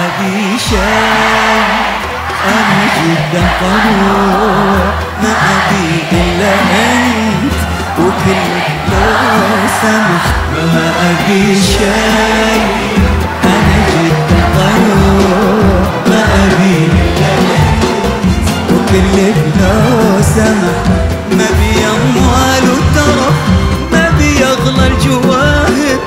أبي شيء، أنا جدا قنوع، ما أبي إلا أنت وكلك لو سمحت. ما أبي شيء، أنا جدا قنوع، ما أبي إلا أنت وكلك لو سمحت. ما بي أموال وترف، ما بي أغلى الجواهر،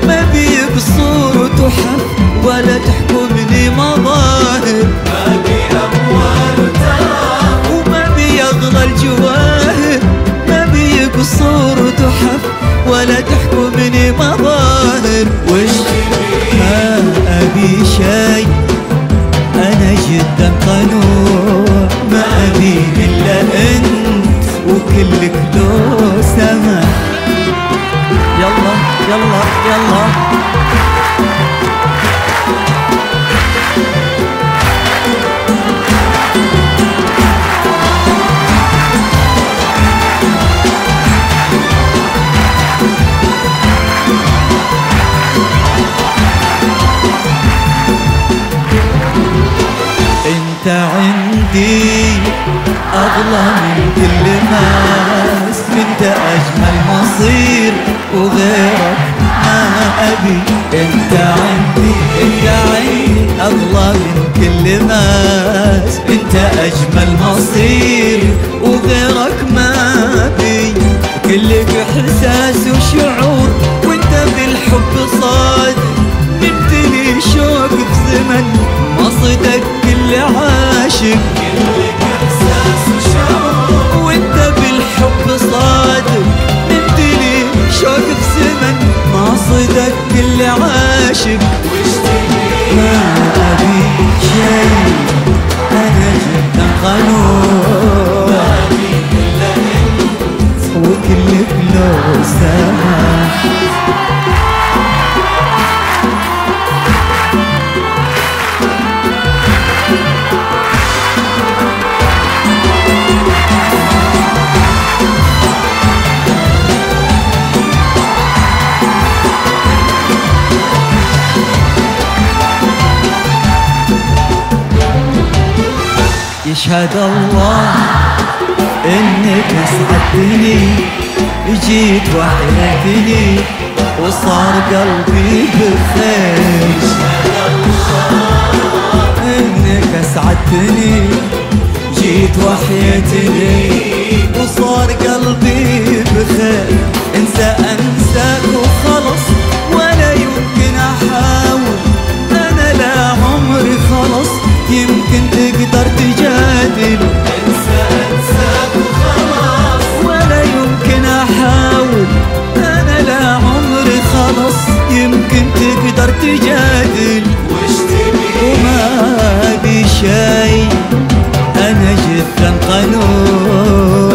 ما بي قصور وتحف ولا تحكمني مظاهر. ما بي أموال وترف وما بي أغلى الجواهر، ما بي قصور وتحف ولا تحكمني مظاهر. وش تبي؟ ما أبي شيء، أنا جدا قنوع، ما أبي إلا أنت وكلك لو سمح. يلا يلا يلا انت عندي اغلى من كل ناس، انت اجمل مصير وغيرك ما ابي. انت عندي اغلى من كل ناس، انت اجمل مصير وغيرك ما ابي. كلك احساس وشعور وانت بالحب صادق، ممتلي شوق بزمن ما صدق كل عاشق. كلك احساس وشعور وانت بالحب صادق، ممتلي شوق بزمن ما صدق كل عاشق. وش تبي؟ ما ابي شيء، انا جدا قنوع، ما ابي الا انت وكلك لو سمحت. يشهد الله انك اسعدتني، جيت وحياتني وصار قلبي بخير. يشهد الله انك اسعدتني، جيت وحياتني وصار قلبي بخير. انساك وخلص ولا يمكن احاول، انا لا عمري خلص يمكن تقدر تجادل. انساك وخلاص ولا يمكن احاول، انا لا عمري خلص يمكن تقدر تجادل. وش تبي؟ وما ابي شيء، انا جدا قنوع،